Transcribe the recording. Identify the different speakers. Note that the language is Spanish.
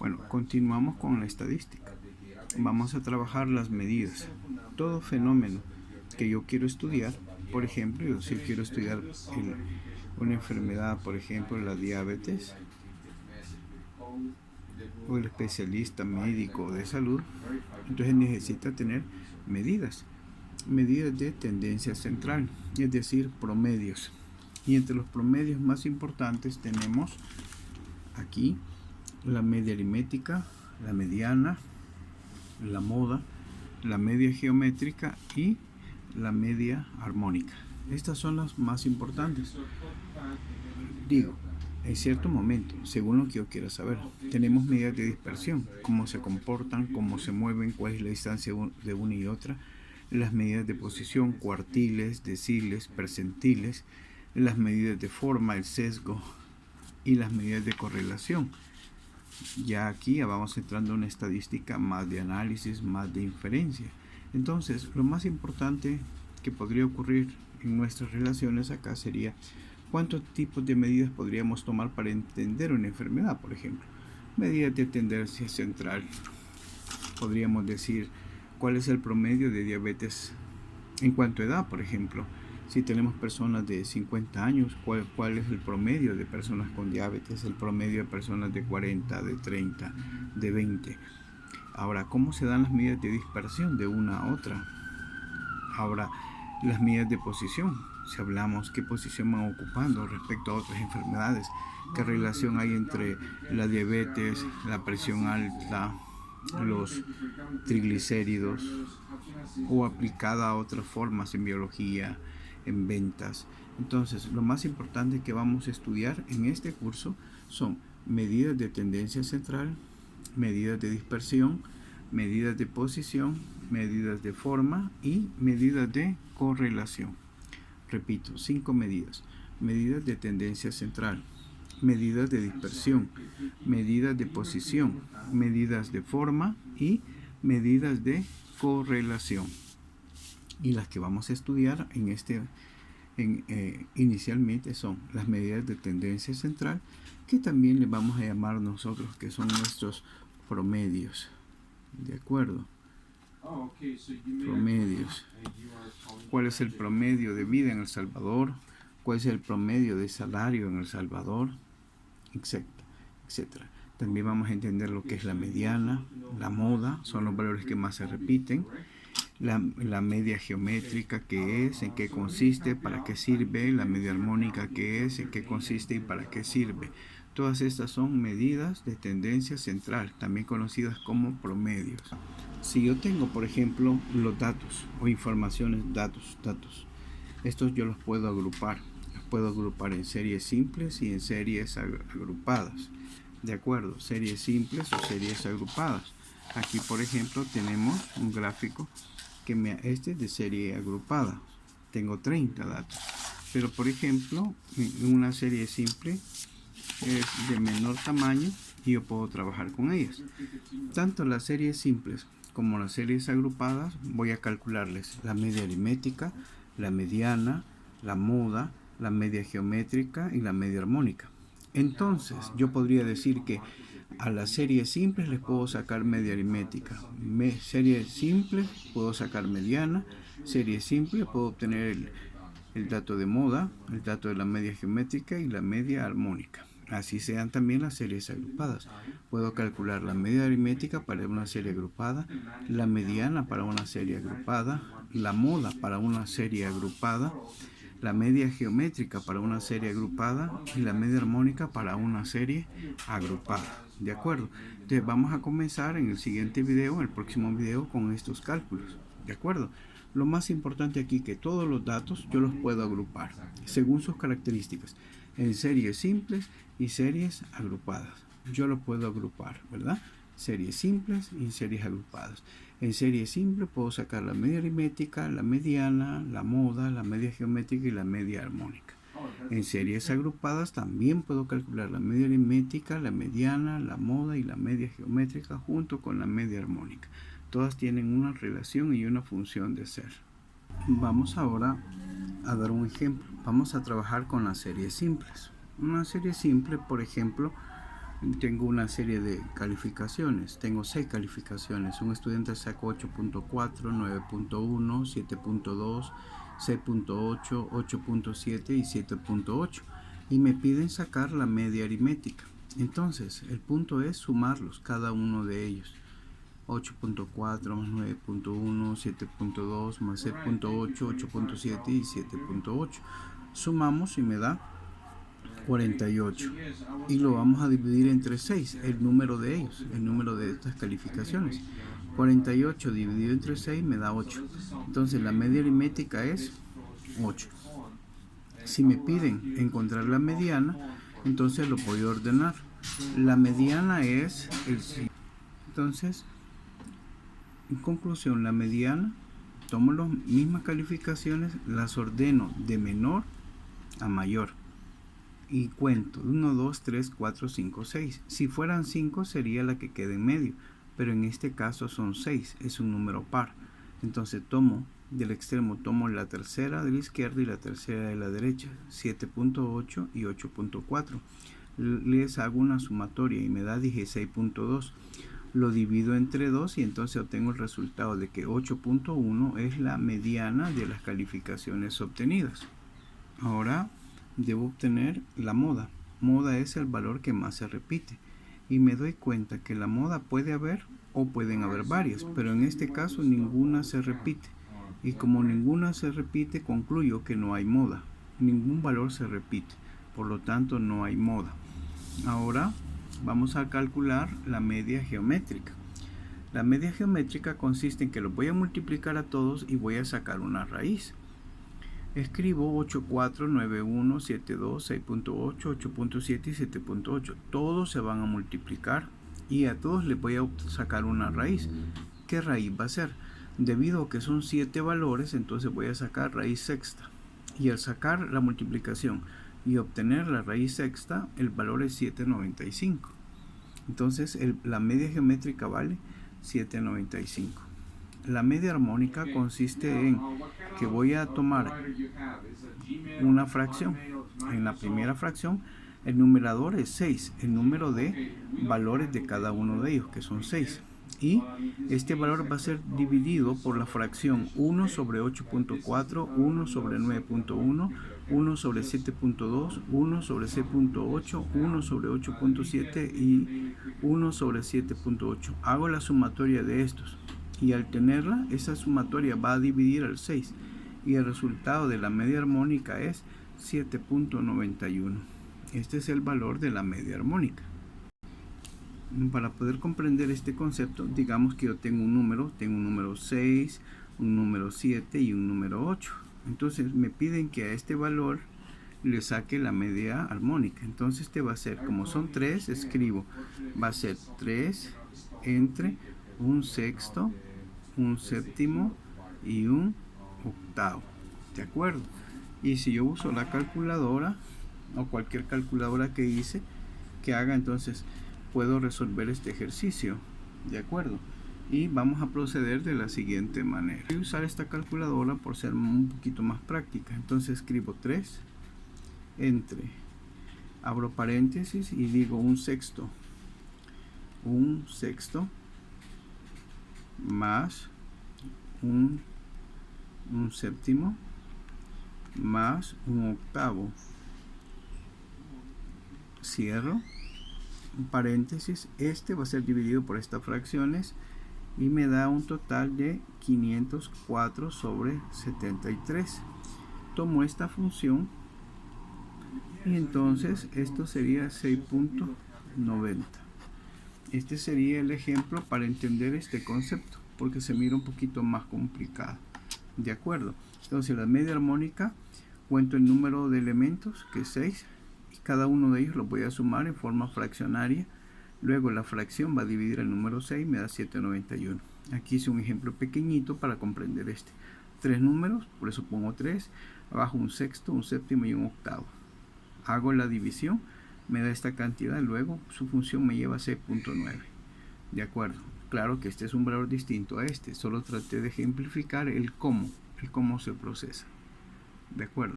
Speaker 1: Bueno, continuamos con la estadística. Vamos a trabajar las medidas. Todo fenómeno que yo quiero estudiar, por ejemplo, yo si quiero estudiar una enfermedad, por ejemplo, la diabetes, o el especialista médico de salud, entonces necesita tener medidas de tendencia central, es decir, promedios. Y entre los promedios más importantes tenemos aquí la media aritmética, la mediana, la moda, la media geométrica y la media armónica. Estas son las más importantes. Digo, en cierto momento, según lo que yo quiera saber, tenemos medidas de dispersión, cómo se comportan, cómo se mueven, cuál es la distancia de una y otra, las medidas de posición, cuartiles, deciles, percentiles, las medidas de forma, el sesgo y las medidas de correlación. Ya aquí ya vamos entrando en una estadística más de análisis, más de inferencia. Entonces, lo más importante que podría ocurrir en nuestras relaciones acá sería cuántos tipos de medidas podríamos tomar para entender una enfermedad, por ejemplo. Medidas de tendencia central. Podríamos decir cuál es el promedio de diabetes en cuanto a edad, por ejemplo. Si tenemos personas de 50 años, ¿cuál es el promedio de personas con diabetes? El promedio de personas de 40, de 30, de 20. Ahora, ¿cómo se dan las medidas de dispersión de una a otra? Ahora, las medidas de posición. Si hablamos qué posición van ocupando respecto a otras enfermedades, qué relación hay entre la diabetes, la presión alta, los triglicéridos, o aplicada a otras formas en biología, en ventas. Entonces, lo más importante que vamos a estudiar en este curso son medidas de tendencia central, medidas de dispersión, medidas de posición, medidas de forma y medidas de correlación. Repito, 5 medidas. Medidas de tendencia central, medidas de dispersión, medidas de posición, medidas de forma y medidas de correlación. Y las que vamos a estudiar inicialmente son las medidas de tendencia central, que también le vamos a llamar nosotros que son nuestros promedios. ¿De acuerdo? Promedios. ¿Cuál es el promedio de vida en El Salvador? ¿Cuál es el promedio de salario en El Salvador? Etcétera. También vamos a entender lo que es la mediana, la moda, son los valores que más se repiten. La media geométrica, ¿qué es? ¿En qué consiste? ¿Para qué sirve? La media armónica, ¿qué es? ¿En qué consiste y para qué sirve? Todas estas son medidas de tendencia central, también conocidas como promedios. Si yo tengo, por ejemplo, los datos o informaciones, datos, estos yo los puedo agrupar. Los puedo agrupar en series simples y en series agrupadas. ¿De acuerdo? Series simples o series agrupadas. Aquí, por ejemplo, tenemos un gráfico este es de serie agrupada. Tengo 30 datos. Pero, por ejemplo, en una serie simple es de menor tamaño y yo puedo trabajar con ellas. Tanto las series simples como las series agrupadas voy a calcularles la media aritmética, la mediana, la moda, la media geométrica y la media armónica. Entonces, yo podría decir que a las series simples les puedo sacar media aritmética, series simples puedo sacar mediana, series simples puedo obtener el dato de moda, el dato de la media geométrica y la media armónica. Así sean también las series agrupadas. Puedo calcular la media aritmética para una serie agrupada, la mediana para una serie agrupada, la moda para una serie agrupada, la media geométrica para una serie agrupada y la media armónica para una serie agrupada. ¿De acuerdo? Entonces vamos a comenzar en el siguiente video, en el próximo video, con estos cálculos. ¿De acuerdo? Lo más importante aquí es que todos los datos yo los puedo agrupar según sus características en series simples y series agrupadas. Yo lo puedo agrupar, ¿verdad? Series simples y series agrupadas. En serie simple puedo sacar la media aritmética, la mediana, la moda, la media geométrica y la media armónica. En series agrupadas también puedo calcular la media aritmética, la mediana, la moda y la media geométrica junto con la media armónica. Todas tienen una relación y una función de ser. Vamos ahora a dar un ejemplo. Vamos a trabajar con las series simples. Una serie simple, por ejemplo, tengo una serie de calificaciones. Tengo 6 calificaciones. Un estudiante sacó 8.4, 9.1, 7.2, 6.8, 8.7 y 7.8. Y me piden sacar la media aritmética. Entonces, el punto es sumarlos, cada uno de ellos. 8.4 más 9.1, 7.2 más 6.8, 8.7 y 7.8. Sumamos y me da 48. Y lo vamos a dividir entre 6, el número de ellos, el número de estas calificaciones. 48 dividido entre 6 me da 8. Entonces la media aritmética es 8. Si me piden encontrar la mediana, entonces lo voy a ordenar. La mediana es el siguiente. Entonces, en conclusión, la mediana, tomo las mismas calificaciones, las ordeno de menor a mayor y cuento 1, 2, 3, 4, 5, 6. Si fueran 5 sería la que queda en medio, pero en este caso son 6, es un número par. Entonces tomo del extremo, tomo la tercera de la izquierda y la tercera de la derecha, 7.8 y 8.4. Les hago una sumatoria y me da 16.2. Lo divido entre 2 y entonces obtengo el resultado de que 8.1 es la mediana de las calificaciones obtenidas. Ahora debo obtener la moda. Moda es el valor que más se repite. Y me doy cuenta que la moda puede haber o pueden haber varias, pero en este caso ninguna se repite. Y como ninguna se repite, concluyo que no hay moda. Ningún valor se repite. Por lo tanto, no hay moda. Ahora vamos a calcular la media geométrica. La media geométrica consiste en que los voy a multiplicar a todos y voy a sacar una raíz. Escribo 8, 4, 9, 1, 7, 2, 6.8, 8.7 y 7.8. Todos se van a multiplicar y a todos les voy a sacar una raíz. ¿Qué raíz va a ser? Debido a que son 7 valores, entonces voy a sacar raíz sexta. Y al sacar la multiplicación y obtener la raíz sexta, el valor es 7.95. Entonces la media geométrica vale 7.95. La media armónica consiste en que voy a tomar una fracción. En la primera fracción el numerador es 6, el número de valores de cada uno de ellos, que son 6. Y este valor va a ser dividido por la fracción 1 sobre 8.4, 1 sobre 9.1, 1 sobre 7.2, 1 sobre 6.8, 1 sobre 8.7 y 1 sobre 7.8. Hago la sumatoria de estos y al tenerla, esa sumatoria va a dividir al 6 y el resultado de la media armónica es 7.91. Este es el valor de la media armónica. Para poder comprender este concepto, digamos que yo tengo un número 6, un número 7 y un número 8. Entonces me piden que a este valor le saque la media armónica. Entonces este va a ser, como son 3, escribo, va a ser 3 entre un sexto, un séptimo y un octavo. ¿De acuerdo? Y si yo uso la calculadora o cualquier calculadora que haga, entonces puedo resolver este ejercicio. ¿De acuerdo? Y vamos a proceder de la siguiente manera. Voy a usar esta calculadora por ser un poquito más práctica. Entonces escribo 3 entre, abro paréntesis y digo un sexto más un séptimo más un octavo, cierro un paréntesis. Este va a ser dividido por estas fracciones y me da un total de 504 sobre 73. Tomo esta función y entonces esto sería 6.90. Este sería el ejemplo para entender este concepto, porque se mira un poquito más complicado. ¿De acuerdo? Entonces la media armónica, cuento el número de elementos, que es 6, y cada uno de ellos los voy a sumar en forma fraccionaria. Luego la fracción va a dividir el número 6, me da 7.91. Aquí hice un ejemplo pequeñito para comprender este. 3 números, por eso pongo 3, abajo un sexto, un séptimo y un octavo. Hago la división, me da esta cantidad, luego su función me lleva a 6.9. De acuerdo, claro que este es un valor distinto a este, solo traté de ejemplificar el cómo se procesa. De acuerdo.